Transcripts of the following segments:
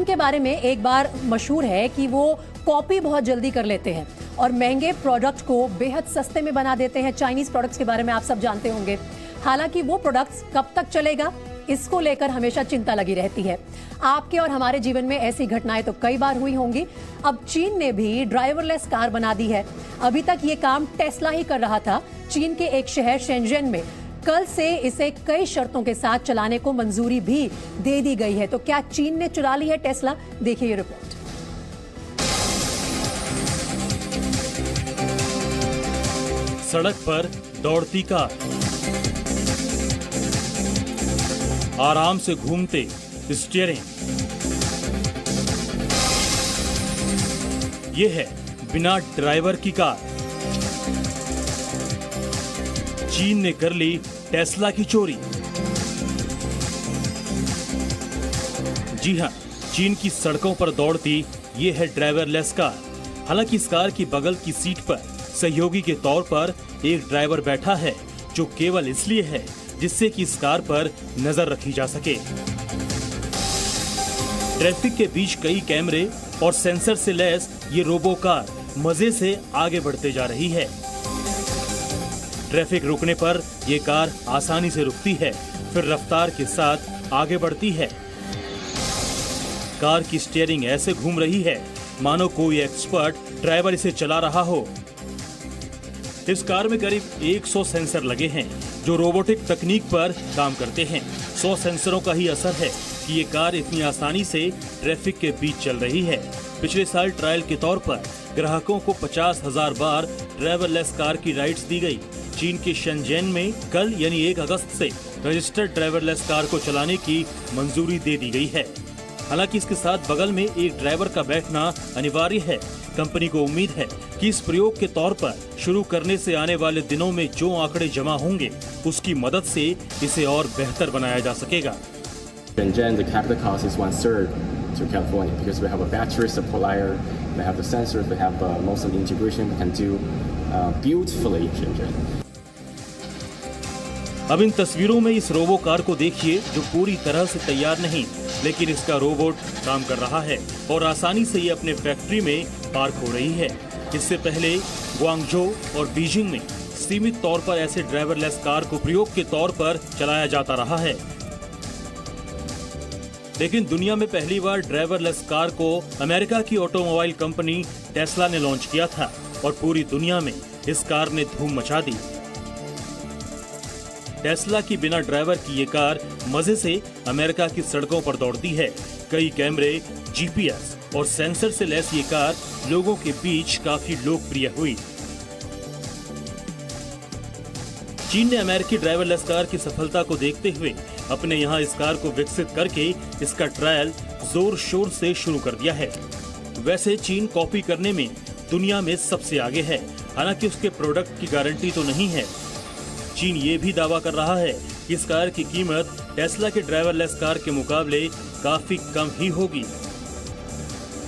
चीन के बारे में एक बार मशहूर है कि वो कॉपी बहुत जल्दी कर लेते हैं और महंगे प्रोडक्ट को बेहद सस्ते में बना देते हैं। चाइनीज प्रोडक्ट्स के बारे में आप सब जानते होंगे। हालांकि वो प्रोडक्ट्स कब तक चलेगा, इसको लेकर हमेशा चिंता लगी रहती है। आपके और हमारे जीवन में ऐसी घटनाएं तो कई बार हुई होंगी। अब चीन ने भी ड्राइवरलेस कार बना दी है। अभी तक ये काम टेस्ला ही कर रहा था। चीन के एक शहर शेंजन में कल से इसे कई शर्तों के साथ चलाने को मंजूरी भी दे दी गई है। तो क्या चीन ने चुरा ली है टेस्ला? देखिए ये रिपोर्ट। सड़क पर दौड़ती कार, आराम से घूमते स्टीयरिंग, ये है बिना ड्राइवर की कार। चीन ने कर ली टेस्ला की चोरी। जी हां, चीन की सड़कों पर दौड़ती ये है ड्राइवरलेस कार। हालांकि इस कार की बगल की सीट पर सहयोगी के तौर पर एक ड्राइवर बैठा है, जो केवल इसलिए है जिससे कि इस कार पर नजर रखी जा सके। ट्रैफिक के बीच कई कैमरे और सेंसर से लैस ये रोबो कार मजे से आगे बढ़ते जा रही है। ट्रैफिक रुकने पर ये कार आसानी से रुकती है, फिर रफ्तार के साथ आगे बढ़ती है। कार की स्टीयरिंग ऐसे घूम रही है मानो कोई एक्सपर्ट ड्राइवर इसे चला रहा हो। इस कार में करीब 100 सेंसर लगे हैं जो रोबोटिक तकनीक पर काम करते हैं। 100 सेंसरों का ही असर है कि ये कार इतनी आसानी से ट्रैफिक के बीच चल रही है। पिछले साल ट्रायल के तौर पर ग्राहकों को 50,000 बार ड्राइवरलेस कार की राइड्स दी गई। चीन के शेंजन में कल यानी 1 अगस्त से रजिस्टर्ड ड्राइवरलेस कार को चलाने की मंजूरी दे दी गई है। हालांकि इसके साथ बगल में एक ड्राइवर का बैठना अनिवार्य है। कंपनी को उम्मीद है कि इस प्रयोग के तौर पर शुरू करने से आने वाले दिनों में जो आंकड़े जमा होंगे, उसकी मदद से इसे और बेहतर बनाया जा सकेगा। Shenzhen, the capital cost is 1/3 to California because we have a battery supplier, we have the sensors, we have most of the integration we can do beautifully in Shenzhen. अब इन तस्वीरों में इस रोबो कार को देखिए जो पूरी तरह से तैयार नहीं, लेकिन इसका रोबोट काम कर रहा है और आसानी से ये अपने फैक्ट्री में पार्क हो रही है। इससे पहले ग्वांगझो और बीजिंग में सीमित तौर पर ऐसे ड्राइवरलेस कार को प्रयोग के तौर पर चलाया जाता रहा है, लेकिन दुनिया में पहली बार ड्राइवरलेस कार को अमेरिका की ऑटोमोबाइल कंपनी टेस्ला ने लॉन्च किया था और पूरी दुनिया में इस कार ने धूम मचा दी। टेस्ला की बिना ड्राइवर की ये कार मजे से अमेरिका की सड़कों पर दौड़ती है। कई कैमरे, जीपीएस और सेंसर से लैस ये कार लोगों के बीच काफी लोकप्रिय हुई। चीन ने अमेरिकी ड्राइवरलेस कार की सफलता को देखते हुए अपने यहाँ इस कार को विकसित करके इसका ट्रायल जोर शोर से शुरू कर दिया है। वैसे चीन कॉपी करने में दुनिया में सबसे आगे है, हालांकि उसके प्रोडक्ट की गारंटी तो नहीं है। चीन ये भी दावा कर रहा है कि इस कार की कीमत टेस्ला के ड्राइवरलेस कार के मुकाबले काफी कम ही होगी।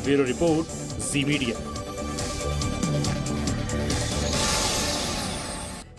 ब्यूरो रिपोर्ट, जी मीडिया।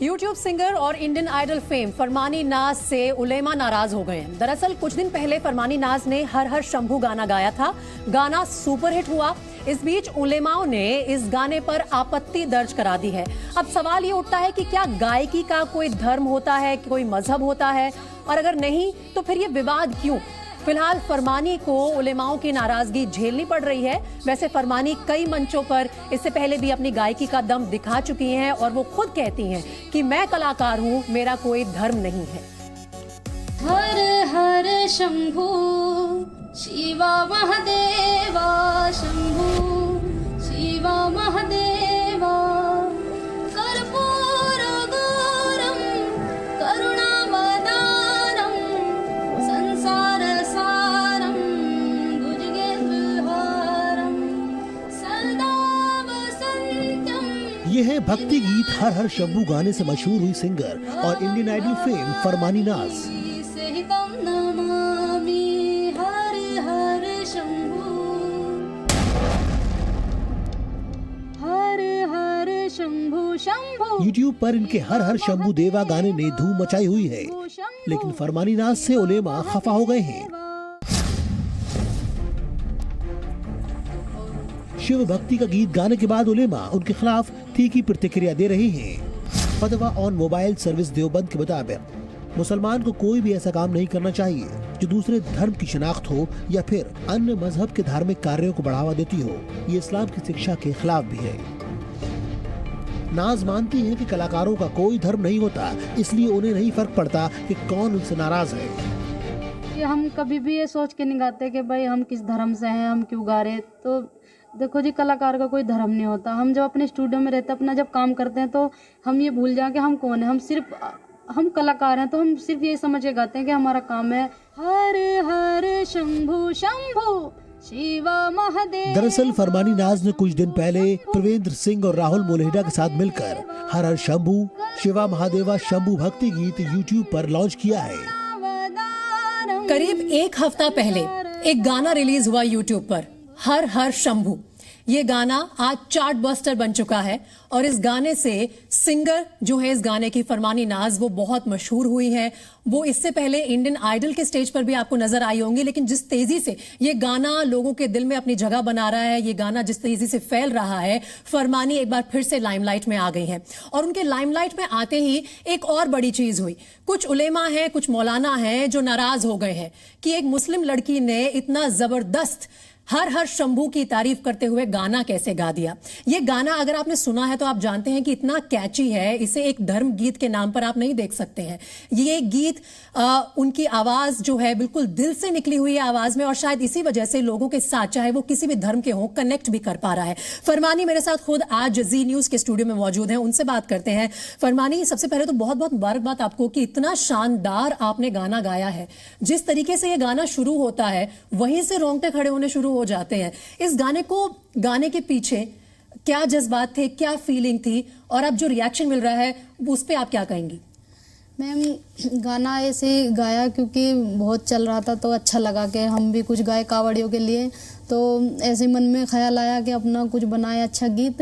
यूट्यूब सिंगर और इंडियन आइडल फेम फरमानी नाज से उलेमा नाराज हो गए हैं। दरअसल कुछ दिन पहले फरमानी नाज ने हर हर शंभू गाना गाया था। गाना सुपरहिट हुआ। इस बीच उलेमाओं ने इस गाने पर आपत्ति दर्ज करा दी है। अब सवाल ये उठता है कि क्या गायकी का कोई धर्म होता है, कोई मजहब होता है, और अगर नहीं तो फिर ये विवाद क्यों? फिलहाल फरमानी को उलेमाओं की नाराजगी झेलनी पड़ रही है। वैसे फरमानी कई मंचों पर इससे पहले भी अपनी गायकी का दम दिखा चुकी हैं और वो खुद कहती हैं कि मैं कलाकार हूं, मेरा कोई धर्म नहीं है। हर हर शंभू शिवा महादेवा, शंभू शिवा महादेवा, कर्पूर गौरम करुणावतारम, संसार सारम भुजगेन्द्रहारम, सदा वसंतम। ये है भक्ति गीत हर हर शंभू गाने से मशहूर हुई सिंगर और इंडियन आइडल फेम फरमानी नाज। यूट्यूब पर इनके हर हर शंभू देवा गाने ने धूम मचाई हुई है, लेकिन फरमानी नाज से उलेमा खफा हो गए हैं। शिव भक्ति का गीत गाने के बाद उलेमा उनके खिलाफ तीखी प्रतिक्रिया दे रही हैं। फतवा ऑन मोबाइल सर्विस देवबंद के मुताबिक मुसलमान को कोई भी ऐसा काम नहीं करना चाहिए जो दूसरे धर्म की शिनाख्त हो या फिर अन्य मजहब के धार्मिक कार्यों को बढ़ावा देती हो। ये इस्लाम की शिक्षा के खिलाफ भी है। नाज मानती है कि कलाकारों का कोई धर्म नहीं होता, इसलिए उन्हें नहीं फर्क पड़ता कि कौन उनसे नाराज है। हम कभी भी ये सोच के नहीं गाते कि भाई हम किस धर्म से हैं, हम क्यों गा रहे। तो देखो जी, कलाकार का कोई धर्म नहीं होता। हम जब अपने स्टूडियो में रहते अपना जब काम करते हैं तो हम ये भूल जाए कि हम कौन है। हम कलाकार हैं, तो हम सिर्फ ये समझ के गाते हैं कि हमारा काम है हर हर शंभु शंभु शिवा महादेव। दरअसल फरमानी नाज ने कुछ दिन पहले प्रवेंद्र सिंह और राहुल मोलेहिडा के साथ मिलकर हर हर शंभु शिवा महादेवा शंभु भक्ति गीत यूट्यूब पर लॉन्च किया है। करीब एक हफ्ता पहले एक गाना रिलीज हुआ यूट्यूब पर, हर हर शंभु। ये गाना आज चार्ट बस्टर बन चुका है और इस गाने से सिंगर जो है इस गाने की फरमानी नाज वो बहुत मशहूर हुई है। वो इससे पहले इंडियन आइडल के स्टेज पर भी आपको नजर आई होंगी, लेकिन जिस तेजी से ये गाना लोगों के दिल में अपनी जगह बना रहा है, ये गाना जिस तेजी से फैल रहा है, फरमानी एक बार फिर से लाइमलाइट में आ गई है। और उनके लाइमलाइट में आते ही एक और बड़ी चीज हुई। कुछ उलेमा हैं, कुछ मौलाना हैं जो नाराज हो गए हैं कि एक मुस्लिम लड़की ने इतना जबरदस्त हर हर शंभू की तारीफ करते हुए गाना कैसे गा दिया। ये गाना अगर आपने सुना है तो आप जानते हैं कि इतना कैची है, इसे एक धर्म गीत के नाम पर आप नहीं देख सकते हैं। ये गीत उनकी आवाज जो है बिल्कुल दिल से निकली हुई है आवाज में, और शायद इसी वजह से लोगों के साथ, चाहे वो किसी भी धर्म के हों, कनेक्ट भी कर पा रहा है। फरमानी मेरे साथ खुद आज जी न्यूज के स्टूडियो में मौजूद हैं, उनसे बात करते हैं। फरमानी, सबसे पहले तो बहुत बहुत मुबारकबाद आपको कि इतना शानदार आपने गाना गाया है। जिस तरीके से ये गाना शुरू होता है वहीं से रोंगटे खड़े होने शुरू हो जाते हैं। इस गाने को गाने के पीछे क्या जज्बात थे, क्या फीलिंग थी, और अब जो रिएक्शन मिल रहा है उस पे आप क्या कहेंगी? मैम, गाना ऐसे ही गाया क्योंकि बहुत चल रहा था तो अच्छा लगा कि हम भी कुछ गाए कावड़ियों के लिए। तो ऐसे मन में ख्याल आया कि अपना कुछ बनाए अच्छा गीत।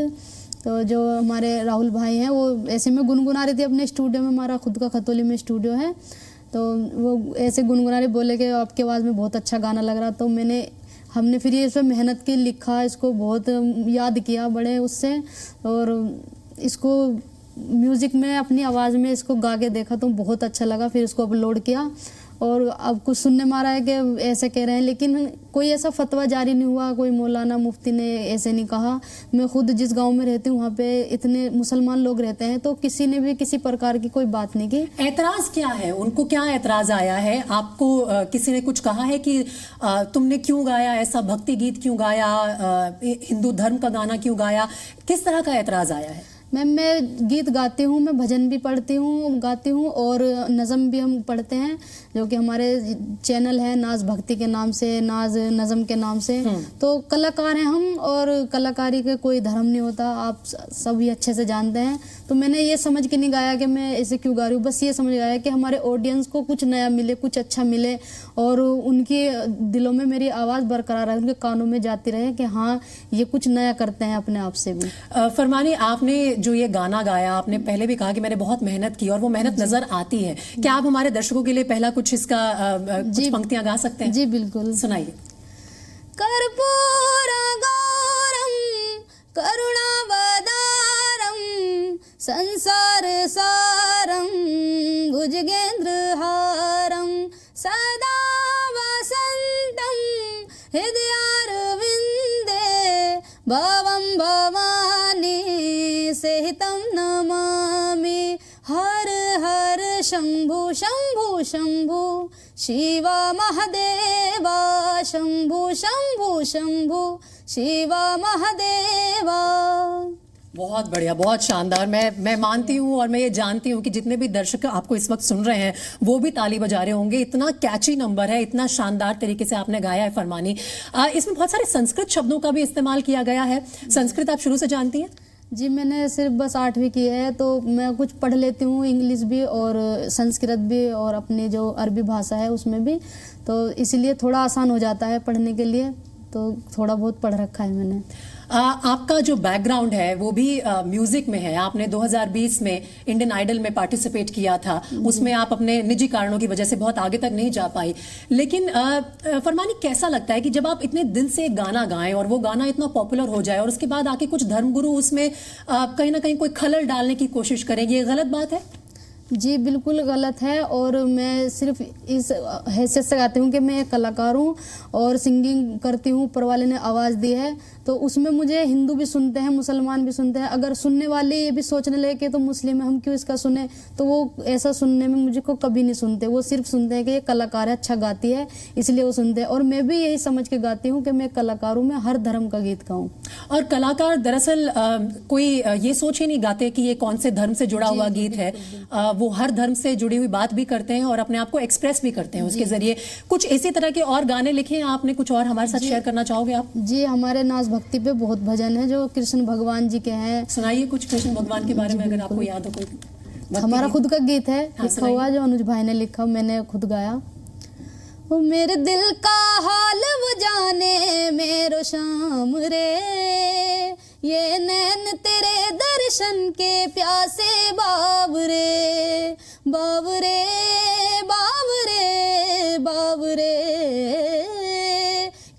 तो जो हमारे राहुल भाई हैं वो ऐसे में गुनगुना रहे थे अपने स्टूडियो में, हमारा खुद का खतौली में स्टूडियो है। तो वो ऐसे गुनगुना रहे, बोले कि आपकी आवाज़ में बहुत अच्छा गाना लग रहा। तो हमने फिर ये इस पर मेहनत की, लिखा, इसको बहुत याद किया बड़े उससे, और इसको म्यूज़िक में अपनी आवाज़ में इसको गा के देखा तो बहुत अच्छा लगा। फिर इसको अपलोड किया और अब कुछ सुनने में आ रहा है कि ऐसे कह रहे हैं, लेकिन कोई ऐसा फतवा जारी नहीं हुआ, कोई मौलाना मुफ्ती ने ऐसे नहीं कहा। मैं खुद जिस गांव में रहती हूँ वहाँ पे इतने मुसलमान लोग रहते हैं, तो किसी ने भी किसी प्रकार की कोई बात नहीं की। एतराज क्या है? उनको क्या एतराज आया है? आपको किसी ने कुछ कहा है कि तुमने क्यों गाया ऐसा भक्ति गीत, क्यों गाया, हिंदू धर्म का गाना क्यों गाया? किस तरह का एतराज आया है? मैं गीत गाती हूँ, मैं भजन भी पढ़ती हूँ, गाती हूँ, और नज़म भी हम पढ़ते हैं, जो कि हमारे चैनल है नाज भक्ति के नाम से, नाज नज़म के नाम से। तो कलाकार हैं हम, और कलाकारी का कोई धर्म नहीं होता, आप सभी अच्छे से जानते हैं। तो मैंने ये समझ के नहीं गाया कि मैं ऐसे क्यों गा रही हूँ, बस ये समझ गाया कि हमारे ऑडियंस को कुछ नया मिले, कुछ अच्छा मिले, और उनके दिलों में मेरी आवाज़ बरकरार रहे, उनके कानों में जाती रहे कि हाँ ये कुछ नया करते हैं अपने आप से भी। फरमानी, आपने जो ये गाना गाया, आपने पहले भी कहा कि मैंने बहुत मेहनत की और वो मेहनत नजर आती है। क्या आप हमारे दर्शकों के लिए पहला कुछ इसका कुछ पंक्तियां गा सकते हैं? जी बिल्कुल, सुनाइए। कर्पूरगौरं करुणावतारं संसार सारं भुजगेन्द्रहारं सदा वसन्तं हृदयारविन्दे भवं भवानी सहितं नमामि। हर हर शंभु शंभु शंभु शिवा महादेवा शंभु शंभु शंभु शिवा महादेवा। बहुत बढ़िया, बहुत शानदार। मैं मानती हूँ और मैं ये जानती हूँ कि जितने भी दर्शक आपको इस वक्त सुन रहे हैं वो भी ताली बजा रहे होंगे। इतना कैची नंबर है, इतना शानदार तरीके से आपने गाया है फरमानी। इसमें बहुत सारे संस्कृत शब्दों का भी इस्तेमाल किया गया है। संस्कृत आप शुरू से जानती हैं? जी, मैंने सिर्फ बस 8वीं की है, तो मैं कुछ पढ़ लेती हूँ, इंग्लिश भी और संस्कृत भी, और अपनी जो अरबी भाषा है उसमें भी, तो इसीलिए थोड़ा आसान हो जाता है पढ़ने के लिए। तो थोड़ा बहुत पढ़ रखा है मैंने। आपका जो बैकग्राउंड है वो भी म्यूजिक में है। आपने 2020 में इंडियन आइडल में पार्टिसिपेट किया था, उसमें आप अपने निजी कारणों की वजह से बहुत आगे तक नहीं जा पाई। लेकिन फरमानी, कैसा लगता है कि जब आप इतने दिल से गाना गाएं और वो गाना इतना पॉपुलर हो जाए और उसके बाद आके कुछ धर्मगुरु उसमें कहीं ना कहीं कोई खलल डालने की कोशिश करें, ये गलत बात है? जी बिल्कुल गलत है। और मैं सिर्फ इस हैसियत से गाती हूँ कि मैं एक कलाकार हूँ और सिंगिंग करती हूँ, ऊपर वाले ने आवाज़ दी है, तो उसमें मुझे हिंदू भी सुनते हैं, मुसलमान भी सुनते हैं। अगर सुनने वाले ये भी सोचने लगे कि तो मुस्लिम है, हम क्यों इसका सुने, तो वो ऐसा सुनने में मुझे को कभी नहीं सुनते। वो सिर्फ सुनते हैं कि ये कलाकार है, अच्छा गाती है, इसलिए वो सुनते हैं। और मैं भी यही समझ के गाती हूँ कि मैं कलाकार हूँ, मैं हर धर्म का गीत गाऊँ। और कलाकार दरअसल कोई ये सोच ही नहीं गाते कि ये कौन से धर्म से जुड़ा हुआ गीत है। वो हर धर्म से जुड़ी हुई बात भी करते हैं और अपने आप को एक्सप्रेस भी करते हैं उसके जरिए। कुछ इसी तरह के और गाने लिखे हैं आपने, कुछ और हमारे साथ शेयर करना चाहोगे आप? जी, हमारे नाच भक्ति पे बहुत भजन है जो कृष्ण भगवान जी के हैं। सुनाइए कुछ कृष्ण भगवान के बारे में, अगर आपको याद हो कोई। हमारा खुद का गीत है, हाँ, लिखा हुआ जो अनुज भाई ने लिखा, मैंने खुद गाया। वो मेरे दिल का हाल वो जाने मेरो शाम रे, ये नैन तेरे दर्शन के प्यासे बाबरे, बाबरे बाबरे बाबरे,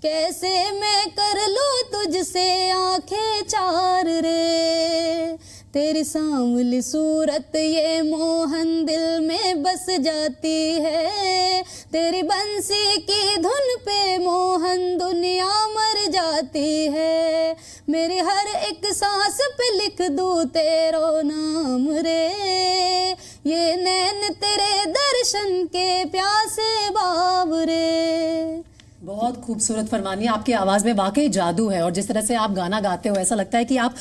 कैसे मैं कर लूं तुझसे आंखें चार रे, तेरी सांवली सूरत ये मोहन दिल में बस जाती है, तेरी बंसी की धुन पे मोहन दुनिया मर जाती है, मेरी हर एक सांस पे लिख दूं तेरो नाम रे, ये नैन तेरे दर्शन के प्यासे बाबरे। बहुत खूबसूरत फरमानी, आपकी आवाज में वाकई जादू है। और जिस तरह से आप गाना गाते हो ऐसा लगता है कि आप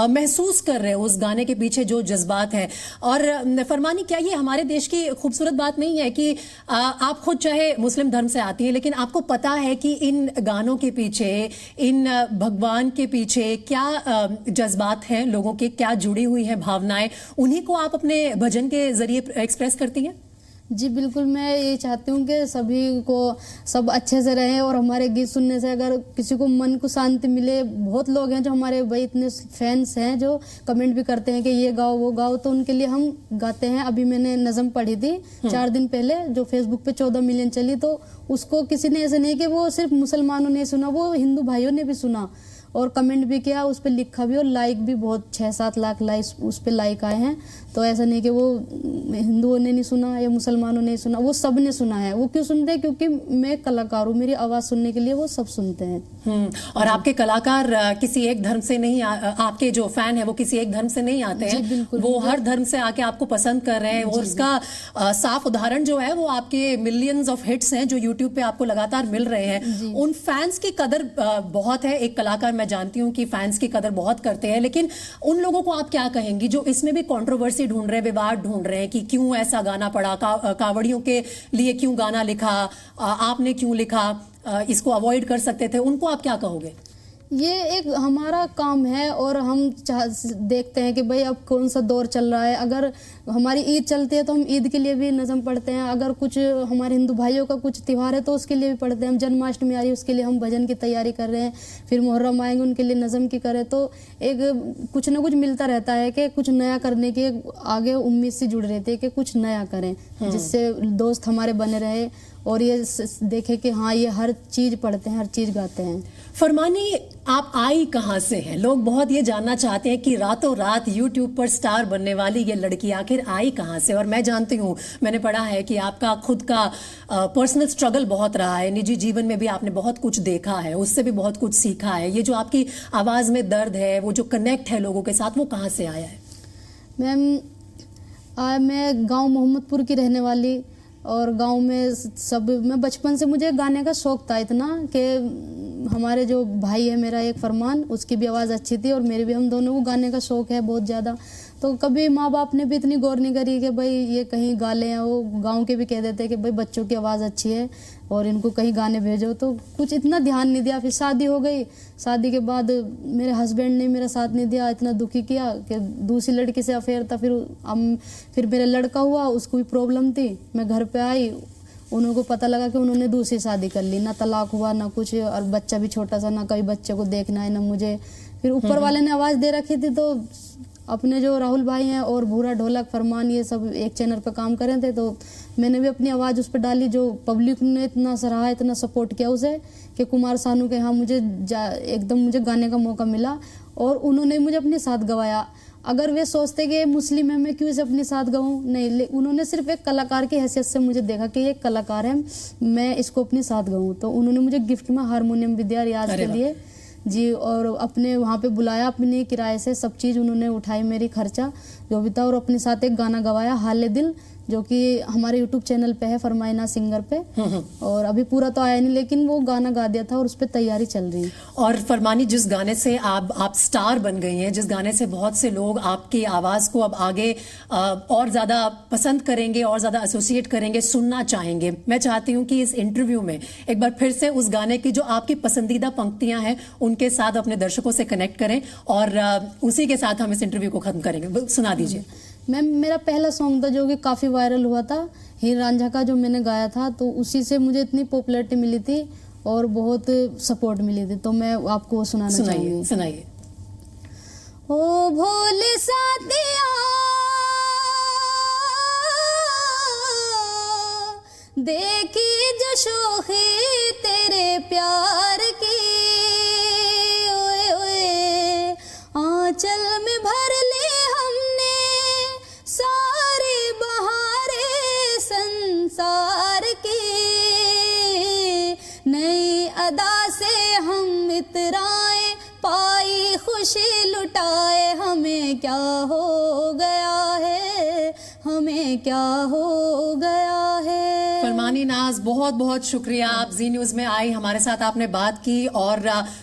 महसूस कर रहे हो उस गाने के पीछे जो जज्बात हैं। और फरमानी, क्या ये हमारे देश की खूबसूरत बात नहीं है कि आप खुद चाहे मुस्लिम धर्म से आती हैं, लेकिन आपको पता है कि इन गानों के पीछे, इन भगवान के पीछे क्या जज्बात हैं लोगों के, क्या जुड़ी हुई है भावनाएं, उन्हीं को आप अपने भजन के जरिए एक्सप्रेस करती हैं? जी बिल्कुल, मैं ये चाहती हूँ कि सभी को सब अच्छे से रहें और हमारे गीत सुनने से अगर किसी को मन को शांति मिले। बहुत लोग हैं जो हमारे भाई इतने फैंस हैं जो कमेंट भी करते हैं कि ये गाओ वो गाओ, तो उनके लिए हम गाते हैं। अभी मैंने नज़म पढ़ी थी 4 दिन पहले जो फेसबुक पे 14 मिलियन चली, तो उसको किसी ने ऐसे नहीं कि वो सिर्फ मुसलमानों ने सुना, वो हिंदू भाइयों ने भी सुना और कमेंट भी किया, उस पर लिखा भी और लाइक भी बहुत 6-7 लाख लाइक उस पर लाइक आए हैं। तो ऐसा नहीं कि वो हिंदुओं ने नहीं सुना या मुसलमानों ने सुना, वो सब ने सुना है। वो क्यों सुनते हैं? क्योंकि मैं कलाकार हूँ, मेरी आवाज़ सुनने के लिए वो सब सुनते हैं। और आपके कलाकार किसी एक धर्म से नहीं, आपके जो फैन है वो किसी एक धर्म से नहीं आते हैं, वो हर धर्म से आके आपको पसंद कर रहे हैं। और उसका साफ उदाहरण जो है वो आपके मिलियंस ऑफ हिट्स हैं जो यूट्यूब पे आपको लगातार मिल रहे हैं। उन फैंस की कदर बहुत है। एक कलाकार मैं जानती हूँ कि फैंस की कदर बहुत करते हैं, लेकिन उन लोगों को आप क्या कहेंगी जो इसमें भी कंट्रोवर्सी ढूंढ रहे हैं, विवाद ढूंढ रहे हैं कि क्यों ऐसा गाना पड़ा, कावड़ियों के लिए क्यों गाना लिखा, आपने क्यों लिखा, इसको अवॉइड कर सकते थे, उनको आप क्या कहोगे? ये एक हमारा काम है और हम देखते हैं कि भाई अब कौन सा दौर चल रहा है। अगर हमारी ईद चलती है तो हम ईद के लिए भी नज़म पढ़ते हैं, अगर कुछ हमारे हिंदू भाइयों का कुछ त्यौहार है तो उसके लिए भी पढ़ते हैं। हम जन्माष्टमी आ रही है उसके लिए हम भजन की तैयारी कर रहे हैं, फिर मुहर्रम आएंगे उनके लिए नज़म की करें। तो एक कुछ ना कुछ मिलता रहता है कि कुछ नया करने की आगे उम्मीद से जुड़ रहती है कि कुछ नया करें जिससे दोस्त हमारे बने रहे और ये देखे कि हाँ ये हर चीज़ पढ़ते हैं, हर चीज़ गाते हैं। फरमानी, आप आई कहाँ से हैं? लोग बहुत ये जानना चाहते हैं कि रातों रात यूट्यूब पर स्टार बनने वाली ये लड़की आखिर आई कहाँ से? और मैं जानती हूँ, मैंने पढ़ा है कि आपका खुद का पर्सनल स्ट्रगल बहुत रहा है, निजी जीवन में भी आपने बहुत कुछ देखा है, उससे भी बहुत कुछ सीखा है। ये जो आपकी आवाज़ में दर्द है, वो जो कनेक्ट है लोगों के साथ, वो कहाँ से आया है? मैम, मैं गाँव मोहम्मदपुर की रहने वाली और गांव में सब, मैं बचपन से मुझे गाने का शौक था इतना कि हमारे जो भाई है मेरा एक फरमान, उसकी भी आवाज़ अच्छी थी और मेरी भी, हम दोनों को गाने का शौक है बहुत ज़्यादा। तो कभी माँ बाप ने भी इतनी गौर नहीं करी कि भाई ये कहीं गा लें। वो गांव के भी कह देते हैं कि भाई बच्चों की आवाज़ अच्छी है और इनको कहीं गाने भेजो, तो कुछ इतना ध्यान नहीं दिया। फिर शादी हो गई, शादी के बाद मेरे हस्बैंड ने मेरा साथ नहीं दिया, इतना दुखी किया कि दूसरी लड़की से अफेयर था। फिर मेरा लड़का हुआ, उसको भी प्रॉब्लम थी, मैं घर पे आई, उनको पता लगा कि उन्होंने दूसरी शादी कर ली, ना तलाक हुआ ना कुछ, और बच्चा भी छोटा सा, ना कभी बच्चे को देखना है ना मुझे। फिर ऊपर वाले ने आवाज़ दे रखी थी, तो अपने जो राहुल भाई हैं और भूरा ढोलक फरमान ये सब एक चैनल पर काम कर रहे थे, तो मैंने भी अपनी आवाज़ उस पर डाली। जो पब्लिक ने इतना सराहा, इतना सपोर्ट किया उसे कि कुमार सानू के यहाँ मुझे एकदम मुझे गाने का मौका मिला और उन्होंने मुझे अपने साथ गवाया। अगर वे सोचते कि मुस्लिम है मैं क्यों इसे अपने साथ गाऊँ, नहीं, उन्होंने सिर्फ एक कलाकार की हैसियत से मुझे देखा कि ये कलाकार है, मैं इसको अपने साथ गाऊँ। तो उन्होंने मुझे गिफ्ट में हारमोनियम भी दिया रियाज के लिए जी, और अपने वहाँ पे बुलाया, अपने किराए से सब चीज़ उन्होंने उठाई, मेरी खर्चा जो भी था, और अपने साथ एक गाना गवाया हाले दिल, जो कि हमारे YouTube चैनल पे है फरमाइना सिंगर पे, और अभी पूरा तो आया नहीं लेकिन वो गाना गा दिया था और उस पर तैयारी चल रही है। और फरमानी, जिस गाने से आप स्टार बन गई हैं, जिस गाने से बहुत से लोग आपकी आवाज़ को अब आगे और ज़्यादा पसंद करेंगे और ज़्यादा एसोसिएट करेंगे, सुनना चाहेंगे, मैं चाहती हूँ कि इस इंटरव्यू में एक बार फिर से उस गाने की जो आपकी पसंदीदा पंक्तियाँ हैं उनके साथ अपने दर्शकों से कनेक्ट करें और उसी के साथ हम इस इंटरव्यू को ख़त्म करेंगे। सुना दीजिए। मैम, मेरा पहला सॉन्ग था जो कि काफ़ी वायरल हुआ था, हीर रांझा का, जो मैंने गाया था, तो उसी से मुझे इतनी पॉपुलैरिटी मिली थी और बहुत सपोर्ट मिली थी, तो मैं आपको सुनाना चाहूँगी। सुनाइए। ओ भोले साथिया देखी जो शोखी तेरे प्यार की, ओए ओए आंचल में भर ले हमने सारे बहारे संसार की, नई अदा से हम इतराए पाई खुशी लुटाए, हमें क्या हो गया है, हमें क्या हो गया है। फरमानी नाज, बहुत बहुत शुक्रिया, आप जी न्यूज में आई, हमारे साथ आपने बात की और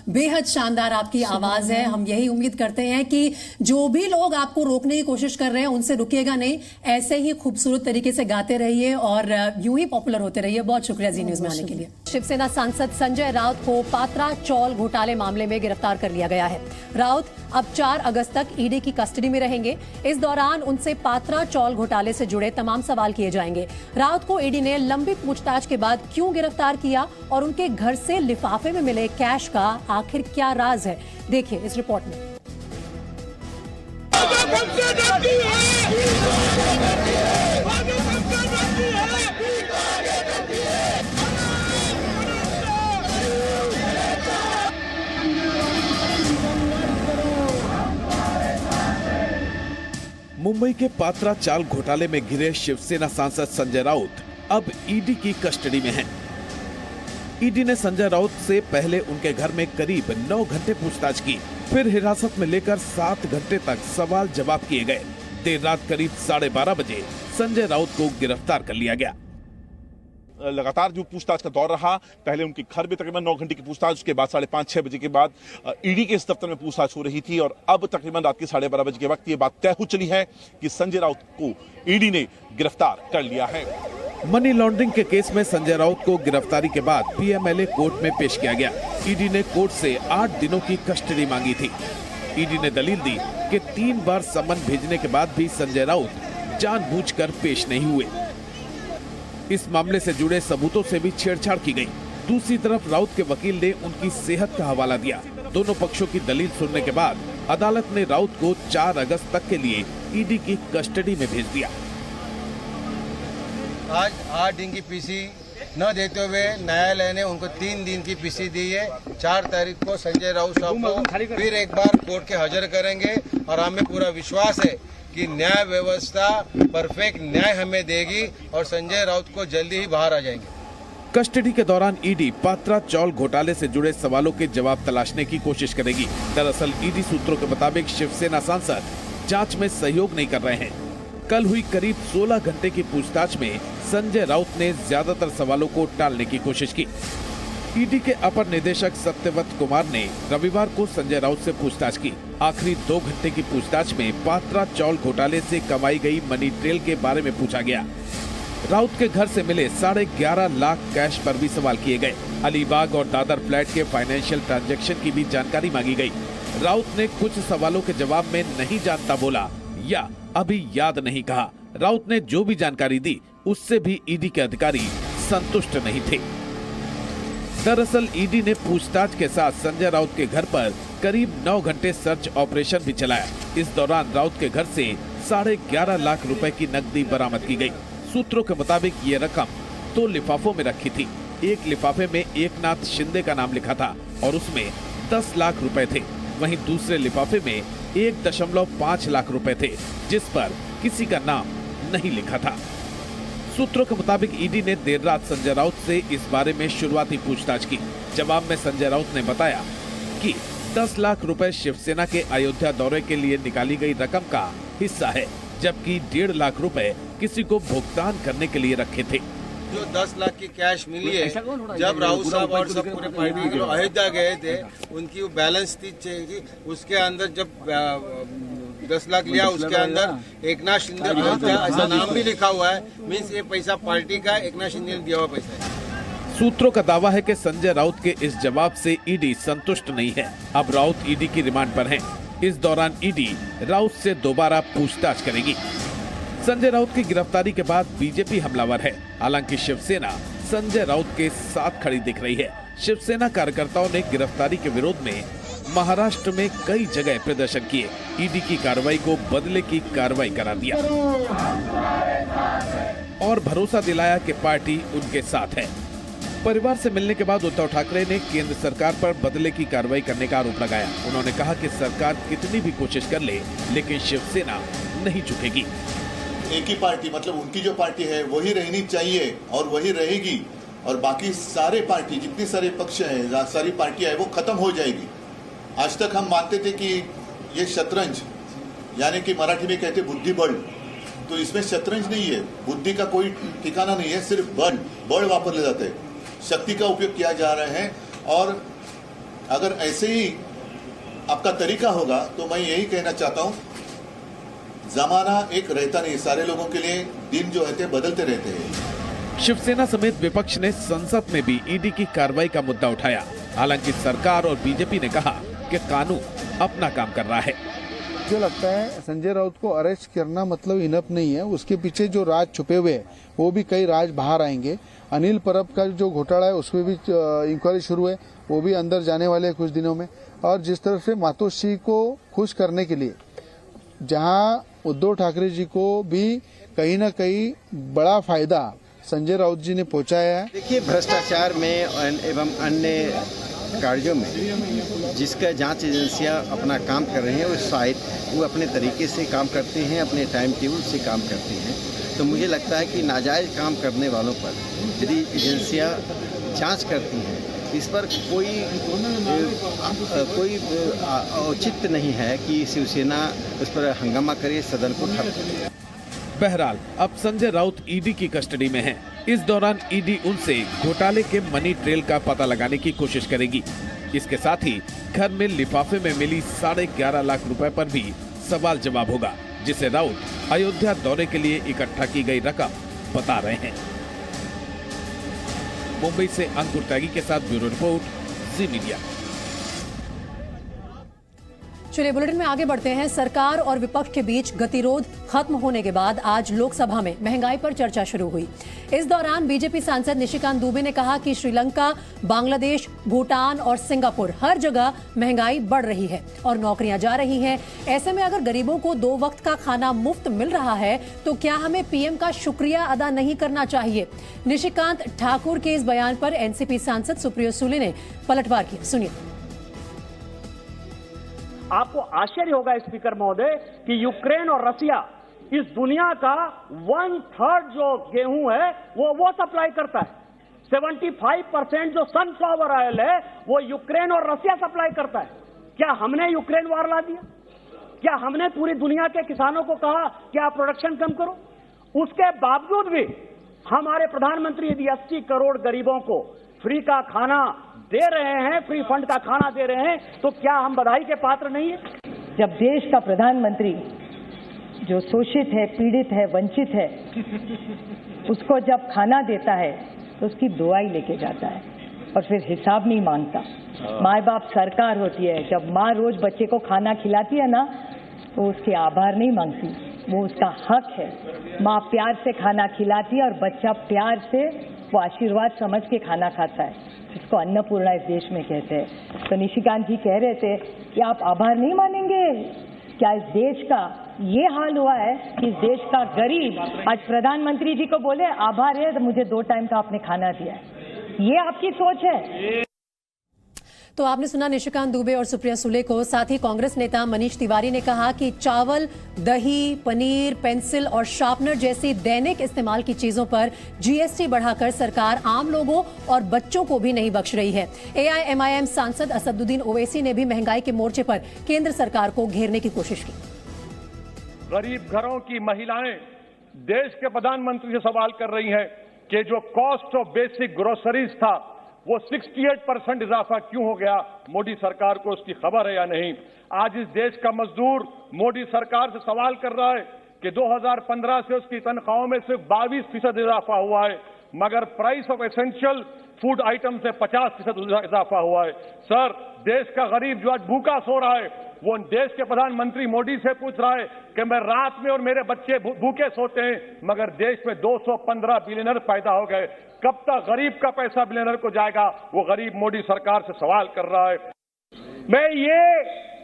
बेहद शानदार आपकी आवाज है। हम यही उम्मीद करते हैं कि जो भी लोग आपको रोकने की कोशिश कर रहे हैं उनसे रुकिएगा नहीं, ऐसे ही खूबसूरत तरीके से गाते रहिए और यूं ही पॉपुलर होते रहिए। बहुत शुक्रिया जी न्यूज में आने के लिए। शिवसेना सांसद संजय राउत को पात्रा चौल घोटाले मामले में गिरफ्तार कर लिया गया है। राउत अब 4 अगस्त तक ईडी की कस्टडी में रहेंगे। इस दौरान उनसे पात्रा चौल घोटाले से जुड़े तमाम सवाल किए जाएंगे। राउत को ईडी ने लंबी पूछताछ के बाद क्यों गिरफ्तार किया और उनके घर से लिफाफे में मिले कैश का आखिर क्या राज है, देखिए इस रिपोर्ट में। मुंबई के पात्रा चाल घोटाले में घिरे शिवसेना सांसद संजय राउत अब ईडी की कस्टडी में हैं। ईडी ने संजय राउत से पहले उनके घर में करीब 9 घंटे पूछताछ की, फिर हिरासत में लेकर 7 घंटे तक सवाल जवाब किए गए। देर रात करीब 12:30 बजे संजय राउत को गिरफ्तार कर लिया गया। लगातार जो पूछताछ का दौर रहा, पहले उनके घर में तकरीबन 9 घंटे की पूछताछ, उसके बाद 5:30-6 बजे के बाद ईडी के इस दफ्तर में पूछताछ हो रही थी और अब तकरीबन रात के 12:30 बजे के वक्त ये बात तय हो चली है कि संजय राउत को ईडी ने गिरफ्तार कर लिया है। मनी लॉन्ड्रिंग के केस में संजय राउत को गिरफ्तारी के बाद पीएमएलए कोर्ट में पेश किया गया। ईडी ने कोर्ट से 8 दिनों की कस्टडी मांगी थी। ईडी ने दलील दी कि 3 बार समन भेजने के बाद भी संजय राउत जानबूझकर पेश नहीं हुए। इस मामले से जुड़े सबूतों से भी छेड़छाड़ की गई। दूसरी तरफ राउत के वकील ने उनकी सेहत का हवाला दिया। दोनों पक्षों की दलील सुनने के बाद अदालत ने राउत को 4 अगस्त तक के लिए ईडी की कस्टडी में भेज दिया। आज 8 दिन की पीसी न देते हुए न्यायालय ने उनको 3 दिन की पीसी दी है। 4 तारीख को संजय राउत साहब को फिर एक बार कोर्ट के हाजिर करेंगे और हमें पूरा विश्वास है कि न्याय व्यवस्था परफेक्ट न्याय हमें देगी और संजय राउत को जल्दी ही बाहर आ जाएंगे। कस्टडी के दौरान ईडी पात्रा चौल घोटाले से जुड़े सवालों के जवाब तलाशने की कोशिश करेगी। दरअसल ईडी सूत्रों के मुताबिक शिवसेना सांसद जांच में सहयोग नहीं कर रहे हैं। कल हुई करीब 16 घंटे की पूछताछ में संजय राउत ने ज्यादातर सवालों को टालने की कोशिश की। ईडी के अपर निदेशक सत्यव्रत कुमार ने रविवार को संजय राउत से पूछताछ की। आखिरी 2 घंटे की पूछताछ में पात्रा चौल घोटाले से कमाई गई मनी ट्रेल के बारे में पूछा गया। राउत के घर से मिले 11.5 लाख कैश पर भी सवाल किए गए। अलीबाग और दादर फ्लैट के फाइनेंशियल ट्रांजैक्शन की भी जानकारी मांगी गई। राउत ने कुछ सवालों के जवाब में नहीं जानता बोला या अभी याद नहीं कहा। राउत ने जो भी जानकारी दी उससे भी ईडी के अधिकारी संतुष्ट नहीं थे। दरअसल ईडी ने पूछताछ के साथ संजय राउत के घर पर करीब 9 घंटे सर्च ऑपरेशन भी चलाया। इस दौरान राउत के घर से 11.5 लाख रुपए की नकदी बरामद की गई। सूत्रों के मुताबिक ये रकम 2 लिफाफों में रखी थी। एक लिफाफे में एकनाथ शिंदे का नाम लिखा था और उसमें 10 लाख रुपए थे। वहीं दूसरे लिफाफे में 1.5 लाख रुपए थे, जिस पर किसी का नाम नहीं लिखा था। सूत्रों के मुताबिक ईडी ने देर रात संजय राउत से इस बारे में शुरुआती पूछताछ की। जवाब में संजय राउत ने बताया कि 10 लाख रुपए शिवसेना के अयोध्या दौरे के लिए निकाली गई रकम का हिस्सा है, जबकि 1.5 लाख रुपए किसी को भुगतान करने के लिए रखे थे। जो 10 लाख की कैश मिली है, जब राउत साहब और सब पूरे पार्टी के लोग अयोध्या गए थे, उनकी वो बैलेंस थी, उसके अंदर जब 10 लाख लिया, उसके अंदर एकनाथ शिंदे अयोध्या ऐसा नाम भी लिखा हुआ है। मीन्स ये पैसा पार्टी का, एकनाथ शिंदे ने दिया हुआ पैसा है। सूत्रों का दावा है कि संजय राउत के इस जवाब से ईडी संतुष्ट नहीं है। अब राउत ईडी की रिमांड पर हैं। इस दौरान ईडी राउत से दोबारा पूछताछ करेगी। संजय राउत की गिरफ्तारी के बाद बीजेपी हमलावर है। हालांकि शिवसेना संजय राउत के साथ खड़ी दिख रही है। शिवसेना कार्यकर्ताओं ने गिरफ्तारी के विरोध में महाराष्ट्र में कई जगह प्रदर्शन किए। ईडी की कार्रवाई को बदले की कार्रवाई करार दिया और भरोसा दिलाया कि पार्टी उनके साथ है। परिवार से मिलने के बाद उद्धव ठाकरे ने केंद्र सरकार पर बदले की कार्रवाई करने का आरोप लगाया। उन्होंने कहा कि सरकार कितनी भी कोशिश कर ले, लेकिन शिवसेना नहीं झुकेगी। एक ही पार्टी, मतलब उनकी जो पार्टी है वही रहनी चाहिए और वही रहेगी, और बाकी सारे पार्टी, जितनी सारे पक्ष हैं, सारी पार्टियां है, वो खत्म हो जाएगी। आज तक हम मानते थे कि ये शतरंज, यानी कि मराठी में कहते बुद्धिबल, तो इसमें शतरंज नहीं है, बुद्धि का कोई ठिकाना नहीं है, सिर्फ बल वापरले जाते हैं, शक्ति का उपयोग किया जा रहा है। और अगर ऐसे ही आपका तरीका होगा तो मैं यही कहना चाहता हूं, जमाना एक रहता नहीं, सारे लोगों के लिए दिन जो है बदलते रहते हैं। शिवसेना समेत विपक्ष ने संसद में भी ईडी की कार्रवाई का मुद्दा उठाया। हालांकि सरकार और बीजेपी ने कहा कि कानून अपना काम कर रहा है। मुझे लगता है संजय राउत को अरेस्ट करना मतलब इनफ नहीं है, उसके पीछे जो राज छुपे हुए हैं वो भी कई राज बाहर आएंगे। अनिल परब का जो घोटाला है उसमें भी इंक्वायरी शुरू है, वो भी अंदर जाने वाले हैं कुछ दिनों में। और जिस तरह से मातोश्री को खुश करने के लिए जहां उद्धव ठाकरे जी को भी कहीं न कहीं बड़ा फायदा संजय राउत जी ने पहुंचाया है। देखिए, भ्रष्टाचार में एवं अन्य कार्यों में जिसका जांच एजेंसियां अपना काम कर रहे हैं, वो शायद वो अपने तरीके से काम करते हैं, अपने टाइम टेबल से काम करते हैं। तो मुझे लगता है कि नाजायज काम करने वालों पर यदि एजेंसियां जांच करती हैं, इस पर कोई औचित्य नहीं है कि शिवसेना उस पर हंगामा करे, सदन को ठप करे। बहरहाल अब संजय राउत ईडी की कस्टडी में हैं। इस दौरान ईडी उनसे घोटाले के मनी ट्रेल का पता लगाने की कोशिश करेगी। इसके साथ ही घर में लिफाफे में मिली 11.5 लाख रुपए पर भी सवाल जवाब होगा, जिसे राउत अयोध्या दौरे के लिए इकट्ठा की गई रकम बता रहे हैं। मुंबई से अंकुर त्यागी के साथ ब्यूरो रिपोर्ट, जी मीडिया। चलिए बुलेटिन में आगे बढ़ते हैं। सरकार और विपक्ष के बीच गतिरोध खत्म होने के बाद आज लोकसभा में महंगाई पर चर्चा शुरू हुई। इस दौरान बीजेपी सांसद निशिकांत दुबे ने कहा कि श्रीलंका, बांग्लादेश, भूटान और सिंगापुर हर जगह महंगाई बढ़ रही है और नौकरियां जा रही हैं। ऐसे में अगर गरीबों को 2 वक्त का खाना मुफ्त मिल रहा है तो क्या हमें पीएम का शुक्रिया अदा नहीं करना चाहिए? निशिकांत ठाकुर के इस बयान पर एनसीपी सांसद सुप्रियो सुले ने पलटवार किया। सुनिए। आपको आश्चर्य होगा स्पीकर महोदय कि यूक्रेन और रसिया इस दुनिया का 1/3 जो गेहूं है वो सप्लाई करता है। 75% जो सनफ्लावर ऑयल है वो यूक्रेन और रसिया सप्लाई करता है। क्या हमने यूक्रेन वार ला दिया? क्या हमने पूरी दुनिया के किसानों को कहा कि आप प्रोडक्शन कम करो? उसके बावजूद भी हमारे प्रधानमंत्री यदि 80 करोड़ गरीबों को फ्री का खाना दे रहे हैं, फ्री फंड का खाना दे रहे हैं, तो क्या हम बधाई के पात्र नहीं है? जब देश का प्रधानमंत्री जो शोषित है, पीड़ित है, वंचित है, उसको जब खाना देता है तो उसकी दुआई लेके जाता है और फिर हिसाब नहीं मांगता। माँ बाप सरकार होती है, जब माँ रोज बच्चे को खाना खिलाती है ना तो उसके आभार नहीं मांगती, वो उसका हक है। माँ प्यार से खाना खिलाती है और बच्चा प्यार से वो आशीर्वाद समझ के खाना खाता है, जिसको अन्नपूर्णा इस देश में कहते हैं। तो निशिकांत जी कह रहे थे कि आप आभार नहीं मानेंगे, क्या इस देश का ये हाल हुआ है कि इस देश का गरीब आज प्रधानमंत्री जी को बोले आभार है तो मुझे 2 टाइम का आपने खाना दिया है। ये आपकी सोच है। तो आपने सुना निशिकांत दुबे और सुप्रिया सुले को। साथ ही कांग्रेस नेता मनीष तिवारी ने कहा कि चावल, दही, पनीर, पेंसिल और शार्पनर जैसी दैनिक इस्तेमाल की चीजों पर जीएसटी बढ़ाकर सरकार आम लोगों और बच्चों को भी नहीं बख्श रही है। एआईएमआईएम सांसद असदुद्दीन ओवैसी ने भी महंगाई के मोर्चे पर केंद्र सरकार को घेरने की कोशिश की। गरीब घरों की महिलाएं देश के प्रधानमंत्री से सवाल कर रही हैं कि जो कॉस्ट ऑफ बेसिक ग्रोसरीज था वो 68% इजाफा क्यों हो गया, मोदी सरकार को उसकी खबर है या नहीं। आज इस देश का मजदूर मोदी सरकार से सवाल कर रहा है कि 2015 से उसकी तनख्वाहों में सिर्फ 22% इजाफा हुआ है, मगर price of essential food item से 50% इजाफा हुआ है। सर, देश का गरीब जो आज भूखा सो रहा है वो देश के प्रधानमंत्री मोदी से पूछ रहा है कि मैं रात में और मेरे बच्चे भूखे सोते हैं, मगर देश में 215 बिलियनर पैदा हो गए, कब तक गरीब का पैसा बिलियनर को जाएगा, वो गरीब मोदी सरकार से सवाल कर रहा है। मैं ये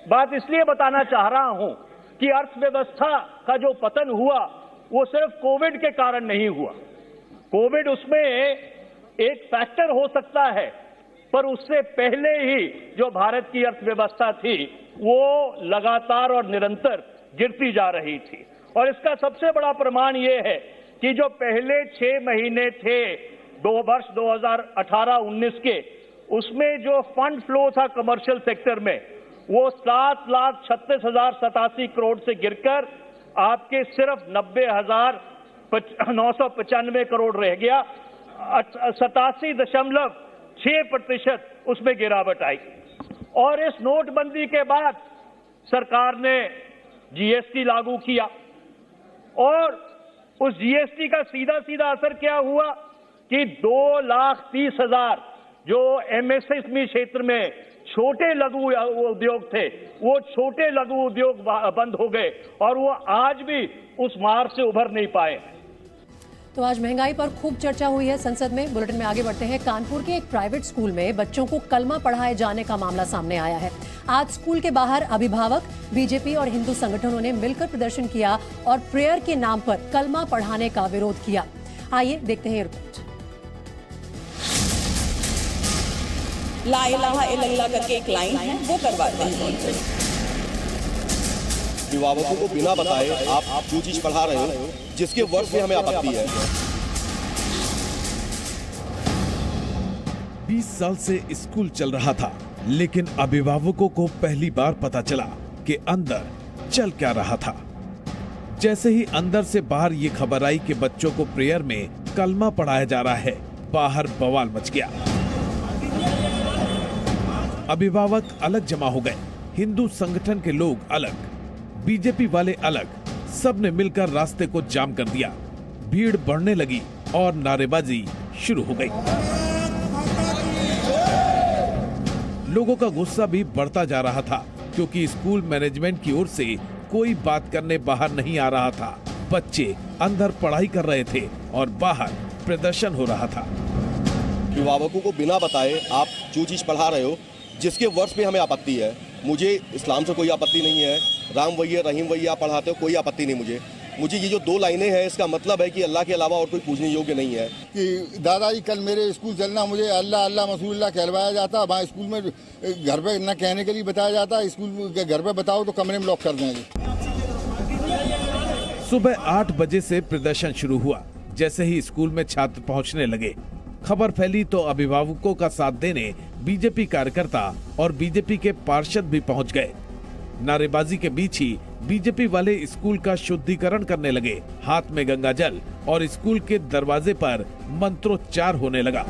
बात इसलिए बताना चाह रहा हूं कि अर्थव्यवस्था का जो पतन हुआ वो सिर्फ कोविड के कारण नहीं हुआ। कोविड उसमें एक फैक्टर हो सकता है, पर उससे पहले ही जो भारत की अर्थव्यवस्था थी वो लगातार और निरंतर गिरती जा रही थी। और इसका सबसे बड़ा प्रमाण ये है कि जो पहले 6 महीने थे वर्ष 2018-19 के, उसमें जो फंड फ्लो था कमर्शियल सेक्टर में वो 7,36,087 करोड़ से गिरकर आपके सिर्फ 90,995 करोड़ रह गया। 87.6% उसमें गिरावट आई। और इस नोटबंदी के बाद सरकार ने जीएसटी लागू किया और उस जीएसटी का सीधा सीधा असर क्या हुआ कि 2,30,000 जो एमएसएमई क्षेत्र में छोटे लघु उद्योग थे वो छोटे लघु उद्योग बंद हो गए और वो आज भी उस मार से उभर नहीं पाए। तो आज महंगाई पर खूब चर्चा हुई है संसद में। बुलेटिन में आगे बढ़ते हैं। कानपुर के एक प्राइवेट स्कूल में बच्चों को कलमा पढ़ाए जाने का मामला सामने आया है। आज स्कूल के बाहर अभिभावक, बीजेपी और हिंदू संगठनों ने मिलकर प्रदर्शन किया और प्रेयर के नाम पर कलमा पढ़ाने का विरोध किया। आइए देखते हैं रिपोर्ट। ला इलाहा इल्लल्लाह करके एक लाइन है वो करवाते हैं। अभिभावकों को बिना बताए आप जो चीज पढ़ा रहे हो जिसके वर्ष में हमें आपत्ति है। 20 साल से स्कूल चल रहा था, लेकिन अभिभावकों को पहली बार पता चला कि अंदर चल क्या रहा था। जैसे ही अंदर से बाहर ये खबर आई कि बच्चों को प्रेयर में कलमा पढ़ाया जा रहा है, बाहर बवाल मच गया। अभिभावक अलग जमा हो गए, हिंदू संगठन के लोग अलग, बीजेपी वाले अलग, सब ने मिलकर रास्ते को जाम कर दिया। भीड़ बढ़ने लगी और नारेबाजी शुरू हो गई। लोगों का गुस्सा भी बढ़ता जा रहा था क्योंकि स्कूल मैनेजमेंट की ओर से कोई बात करने बाहर नहीं आ रहा था। बच्चे अंदर पढ़ाई कर रहे थे और बाहर प्रदर्शन हो रहा था। अभिभावकों को बिना बताए आप जो चीज पढ़ा रहे हो जिसके वर्ष में हमें आपत्ति है। मुझे इस्लाम से कोई आपत्ति नहीं है, राम वैया रहीम वैया पढ़ाते हो, कोई आपत्ति नहीं मुझे ये जो 2 लाइनें हैं इसका मतलब है कि अल्लाह के अलावा और कोई पूजने योग्य नहीं है। कि दादाजी कल मेरे स्कूल चलना, मुझे अल्लाह अल्लाह मसूलुल्लाह कहलवाया जाता, वहाँ स्कूल में घर पे न कहने के लिए बताया जाता, स्कूल के घर पे बताओ तो कमरे में लॉक कर देंगे। सुबह 8 बजे से प्रदर्शन शुरू हुआ। जैसे ही स्कूल में छात्र पहुंचने लगे, खबर फैली तो अभिभावकों का साथ देने बीजेपी कार्यकर्ता और बीजेपी के पार्षद भी पहुंच गए। नारेबाजी के बीच ही बीजेपी वाले स्कूल का शुद्धिकरण करने लगे। हाथ में गंगा जल और स्कूल के दरवाजे पर मंत्रोच्चार होने लगा।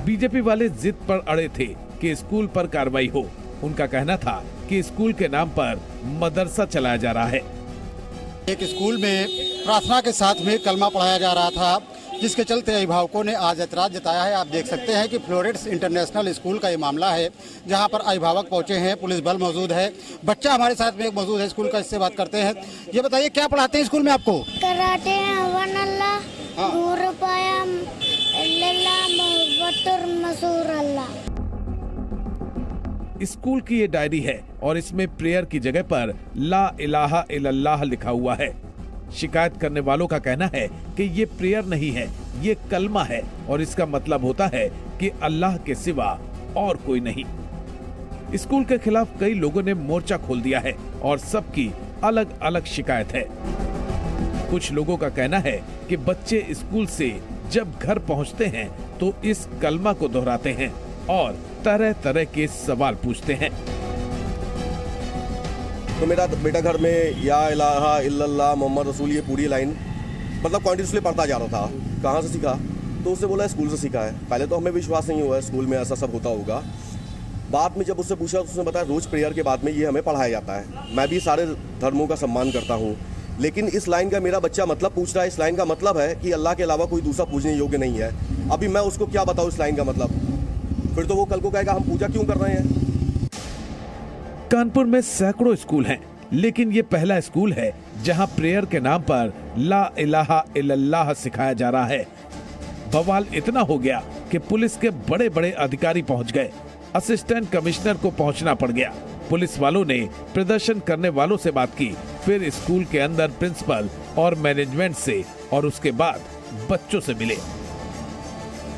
बीजेपी वाले जिद पर अड़े थे कि स्कूल पर कार्रवाई हो। उनका कहना था कि स्कूल के नाम पर मदरसा चलाया जा रहा है। एक स्कूल में प्रार्थना के साथ में कलमा पढ़ाया जा रहा था, जिसके चलते अभिभावकों ने आज ऐतराज जताया है। आप देख सकते हैं कि फ्लोरेंस इंटरनेशनल स्कूल का ये मामला है, जहां पर अभिभावक पहुंचे हैं, पुलिस बल मौजूद है, बच्चा हमारे साथ में एक मौजूद है स्कूल का, इससे बात करते हैं। ये बताइए क्या पढ़ाते हैं स्कूल में आपको? कराटे हैं, वन अल्लाह स्कूल की ये डायरी है और इसमें प्रेयर की जगह पर ला इलाहा इल्लल्लाह लिखा हुआ है। शिकायत करने वालों का कहना है कि ये प्रेयर नहीं है, ये कलमा है और इसका मतलब होता है कि अल्लाह के सिवा और कोई नहीं। स्कूल के खिलाफ कई लोगों ने मोर्चा खोल दिया है और सबकी अलग अलग शिकायत है। कुछ लोगों का कहना है कि बच्चे स्कूल से जब घर पहुंचते हैं तो इस कलमा को दोहराते हैं और तरह तरह के सवाल पूछते हैं। तो मेरा बेटा घर में या इलाहा इल्लल्लाह मोहम्मद रसूल ये पूरी लाइन मतलब कॉन्टिन्यूसली पढ़ता जा रहा था। कहाँ से सीखा? तो उसने बोला स्कूल से सीखा है। पहले तो हमें विश्वास नहीं हुआ स्कूल में ऐसा सब होता होगा। बाद में जब उससे पूछा तो उसने बताया रोज प्रेयर के बाद में ये हमें पढ़ाया जाता है। मैं भी सारे धर्मों का सम्मान करता हूँ, लेकिन इस लाइन का मेरा बच्चा मतलब पूछ रहा है। इस लाइन का मतलब है कि अल्लाह के अलावा कोई दूसरा पूजने योग्य नहीं है। अभी मैं उसको क्या बताऊँ इस लाइन का मतलब? फिर तो वो कल को कहेगा हम पूजा क्यों कर रहे हैं। कानपुर में सैकड़ों स्कूल हैं, लेकिन ये पहला स्कूल है जहां प्रेयर के नाम पर ला इलाहा इल्लल्लाह सिखाया जा रहा है। बवाल इतना हो गया कि पुलिस के बड़े बड़े अधिकारी पहुंच गए। असिस्टेंट कमिश्नर को पहुंचना पड़ गया। पुलिस वालों ने प्रदर्शन करने वालों से बात की, फिर स्कूल के अंदर प्रिंसिपल और मैनेजमेंट से और उसके बाद बच्चों से मिले।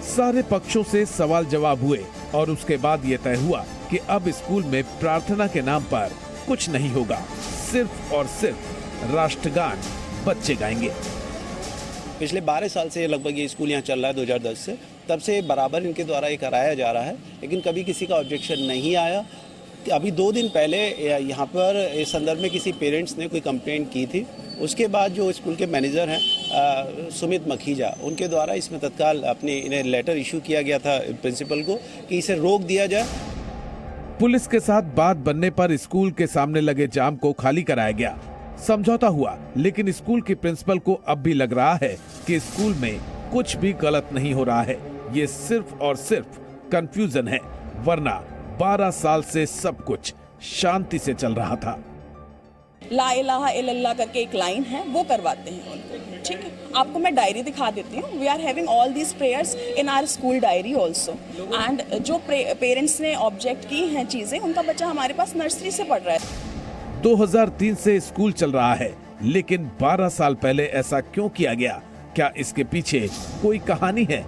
सारे पक्षों से सवाल जवाब हुए और उसके बाद ये तय हुआ कि अब स्कूल में प्रार्थना के नाम पर कुछ नहीं होगा, सिर्फ और सिर्फ राष्ट्रगान बच्चे गाएंगे। पिछले 12 साल से लगभग ये स्कूल यहाँ चल रहा है, 2010 से। तब से बराबर इनके द्वारा ये कराया जा रहा है, लेकिन कभी किसी का ऑब्जेक्शन नहीं आया। अभी 2 दिन पहले यहाँ पर इस संदर्भ में किसी पेरेंट्स ने कोई कंप्लेंट की थी। उसके बाद जो स्कूल के मैनेजर हैं सुमित मखीजा, उनके द्वारा इसमें तत्काल इन्हें लेटर इशू किया गया था प्रिंसिपल को कि इसे रोक दिया जाए। पुलिस के साथ बात बनने पर स्कूल के सामने लगे जाम को खाली कराया गया। समझौता हुआ, लेकिन स्कूल की प्रिंसिपल को अब भी लग रहा है कि स्कूल में कुछ भी गलत नहीं हो रहा है। ये सिर्फ और सिर्फ कंफ्यूजन है, वरना 12 साल से सब कुछ शांति से चल रहा था। ला इलाहा इल्लल्लाह करके एक लाइन है, वो करवाते हैं उनको। ठीक है, आपको मैं डायरी दिखा देती हूँ। We are having all these prayers in our school diary also. And जो पेरेंट्स ने ऑब्जेक्ट की हैं चीजें, उनका बच्चा हमारे पास नर्सरी से पढ़ रहा है। 2003 से स्कूल चल रहा है, लेकिन 12 साल पहले ऐसा क्यों किया गया? क्या इसके पीछे कोई कहानी है?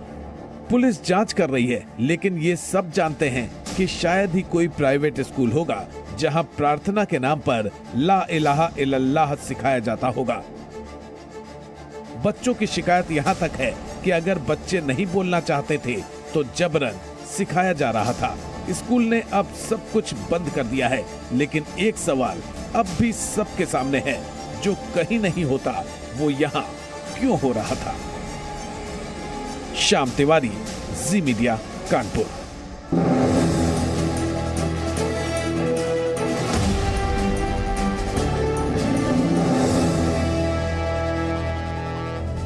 पुलिस जांच कर रही है, लेकिन ये सब जानते हैं कि शायद ही कोई प्राइवेट स्कूल होगा जहां प्रार्थना के नाम पर ला इलाहा इल्लल्लाह सिखाया जाता होगा। बच्चों की शिकायत यहाँ तक है कि अगर बच्चे नहीं बोलना चाहते थे तो जबरन सिखाया जा रहा था। स्कूल ने अब सब कुछ बंद कर दिया है, लेकिन एक सवाल अब भी सबके सामने है, जो कहीं नहीं होता वो यहाँ क्यों हो रहा था? श्याम तिवारी, जी मीडिया, कानपुर।